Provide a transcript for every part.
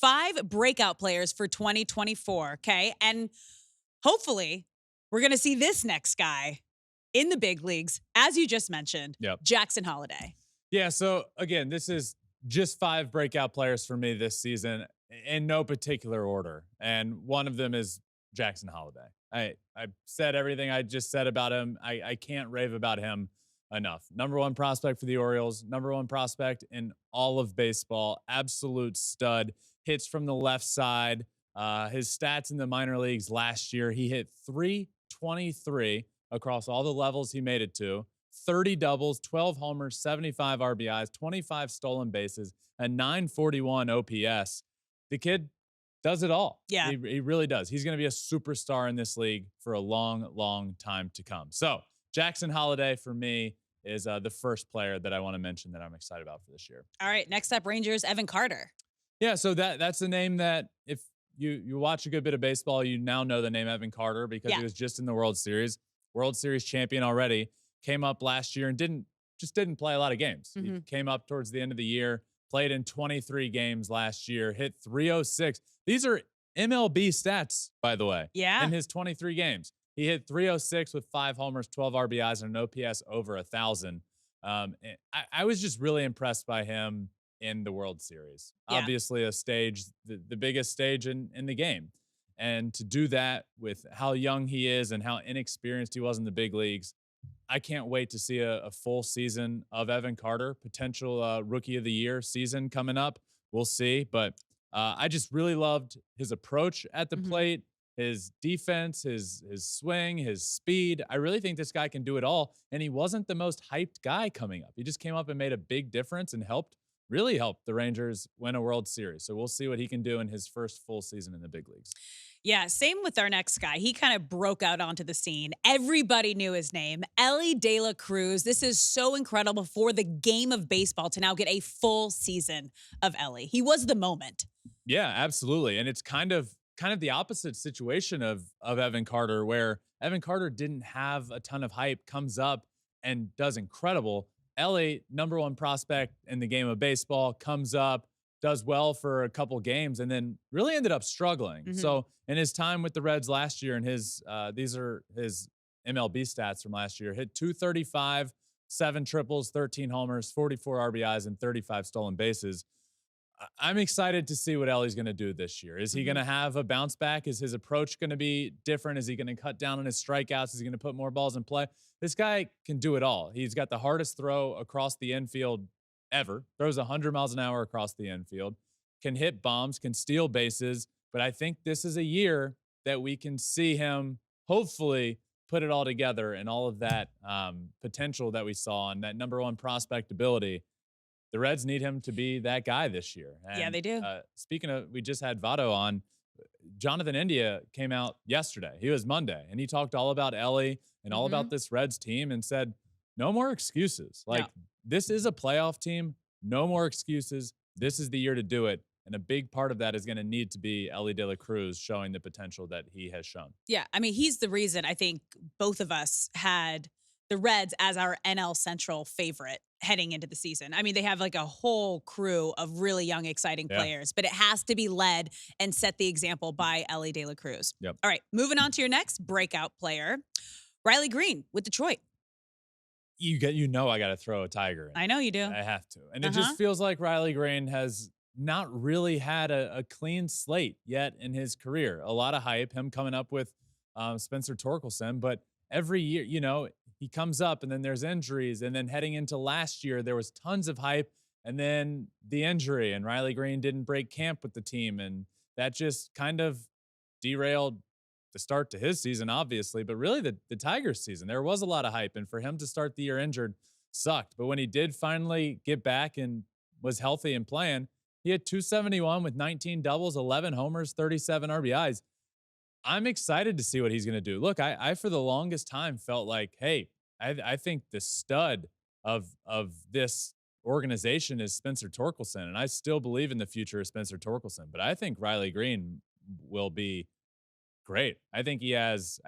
5 breakout players for 2024, okay? And hopefully, we're going to see this next guy in the big leagues, as you just mentioned, Yep. Jackson Holliday. Yeah, so again, this is just 5 breakout players for me this season in no particular order. And one of them is Jackson Holliday. I said everything I just said about him. I can't rave about him enough. Number 1 prospect for the Orioles, number 1 prospect in all of baseball, absolute stud, hits from the left side. His stats in the minor leagues last year, he hit 323 across all the levels he made it to. 30 doubles, 12 homers, 75 RBIs, 25 stolen bases, and 941 OPS. The kid does it all. Yeah. He really does. He's going to be a superstar in this league for a long, long time to come. So Jackson Holliday for me is the first player that I want to mention that I'm excited about for this year. All right, next up, Rangers, Evan Carter. Yeah, so that's the name that if you watch a good bit of baseball, you now know the name Evan Carter because he was just in the World Series champion already. Came up last year and didn't play a lot of games. He came up towards the end of the year, played in 23 games last year, hit 306. These are MLB stats, by the way. Yeah. In his 23 games, he hit 306 with 5 homers, 12 RBIs, and an OPS over 1,000. I was just really impressed by him in the World Series. Yeah. Obviously, a stage, the biggest stage in the game. And to do that with how young he is and how inexperienced he was in the big leagues, I can't wait to see a full season of Evan Carter, potential rookie of the year season coming up. We'll see. But I just really loved his approach at the plate, his defense, his swing, his speed. I really think this guy can do it all. And he wasn't the most hyped guy coming up. He just came up and made a big difference and really helped the Rangers win a World Series. So we'll see what he can do in his first full season in the big leagues. Yeah, same with our next guy. He kind of broke out onto the scene. Everybody knew his name, Ellie De La Cruz. This is so incredible for the game of baseball to now get a full season of Ellie. He was the moment. Yeah, absolutely. And it's kind of the opposite situation of Evan Carter, where Evan Carter didn't have a ton of hype, comes up and does incredible. Ellie, number 1 prospect in the game of baseball, comes up, does well for a couple games, and then really ended up struggling. So in his time with the Reds last year, and these are his MLB stats from last year, hit 235, 7 triples, 13 homers, 44 RBIs, and 35 stolen bases. I'm excited to see what Ellie's going to do this year. Is he going to have a bounce back? Is his approach going to be different? Is he going to cut down on his strikeouts? Is he going to put more balls in play? This guy can do it all. He's got the hardest throw across the infield ever. Throws 100 miles an hour across the infield. Can hit bombs, can steal bases. But I think this is a year that we can see him hopefully put it all together, and all of that potential that we saw and that number 1 prospect ability. The Reds need him to be that guy this year. And, yeah, they do. Speaking of, we just had Votto on. Jonathan India came out yesterday. He was Monday, and he talked all about Ellie and all about this Reds team and said, no more excuses. This is a playoff team. No more excuses. This is the year to do it. And a big part of that is going to need to be Ellie De La Cruz showing the potential that he has shown. Yeah, I mean, he's the reason I think both of us had the Reds as our NL Central favorite heading into the season. I mean, they have like a whole crew of really young, exciting players, but it has to be led and set the example by Ellie De La Cruz. Yep. All right, moving on to your next breakout player, Riley Greene with Detroit. I got to throw a Tiger in. I know you do. I have to. And it just feels like Riley Greene has not really had a clean slate yet in his career. A lot of hype, him coming up with Spencer Torkelson, but every year, he comes up and then there's injuries. And then heading into last year, there was tons of hype and then the injury, and Riley Greene didn't break camp with the team. And that just kind of derailed the start to his season, obviously, but really the Tigers season. There was a lot of hype, and for him to start the year injured sucked. But when he did finally get back and was healthy and playing, he had 271 with 19 doubles, 11 homers, 37 RBIs. I'm excited to see what he's going to do. Look, I for the longest time felt like, hey, I think the stud of this organization is Spencer Torkelson, and I still believe in the future of Spencer Torkelson. But I think Riley Greene will be great. I think he has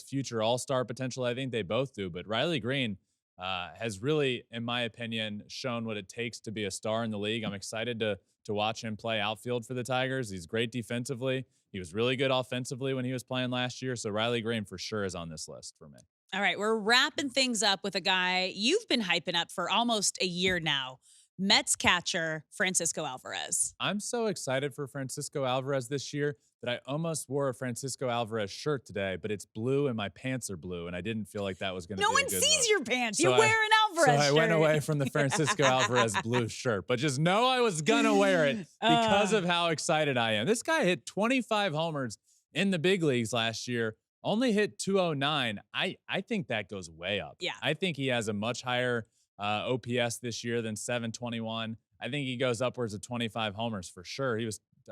future all-star potential. I think they both do. But Riley Greene, has really, in my opinion, shown what it takes to be a star in the league. I'm excited to watch him play outfield for the Tigers. He's great defensively. He was really good offensively when he was playing last year. So Riley Greene for sure is on this list for me. All right, we're wrapping things up with a guy you've been hyping up for almost a year now. Mets catcher Francisco Alvarez. I'm so excited for Francisco Alvarez this year that I almost wore a Francisco Alvarez shirt today, but it's blue and my pants are blue, and I didn't feel like that was going to be a good look. No one sees your pants. So You wear an Alvarez So I shirt. went away from the Francisco Alvarez blue shirt, but just know I was going to wear it because of how excited I am. This guy hit 25 homers in the big leagues last year, only hit 209. I think that goes way up. Yeah. I think he has a much higher OPS this year than 721. I think he goes upwards of 25 homers for sure.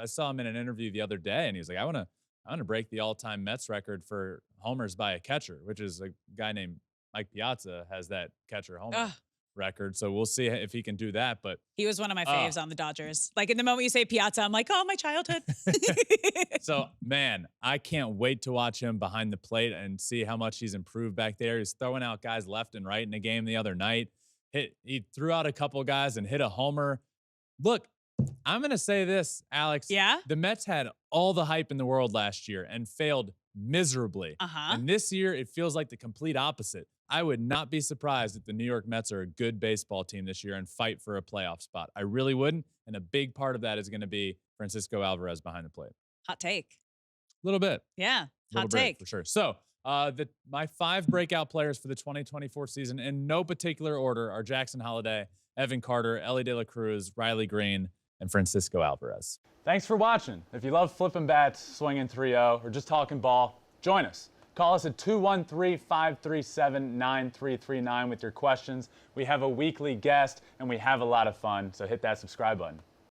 I saw him in an interview the other day, and he was like, I want to break the all-time Mets record for homers by a catcher, which is a guy named Mike Piazza has that catcher homer record. So we'll see if he can do that. But he was one of my faves on the Dodgers. Like in the moment you say Piazza, I'm like, oh, my childhood. So, man, I can't wait to watch him behind the plate and see how much he's improved back there. He's throwing out guys left and right in the game the other night. He threw out a couple guys and hit a homer. Look, I'm going to say this, Alex. Yeah? The Mets had all the hype in the world last year and failed miserably. And this year, it feels like the complete opposite. I would not be surprised if the New York Mets are a good baseball team this year and fight for a playoff spot. I really wouldn't. And a big part of that is going to be Francisco Alvarez behind the plate. Hot take. A little bit. Yeah, hot take. For sure. So my 5 breakout players for the 2024 season in no particular order are Jackson Holliday, Evan Carter, Ellie De La Cruz, Riley Greene, and Francisco Alvarez. Thanks for watching. If you love flipping bats, swinging 3-0, or just talking ball, join us. Call us at 213-537-9339 with your questions. We have a weekly guest, and we have a lot of fun, so hit that subscribe button.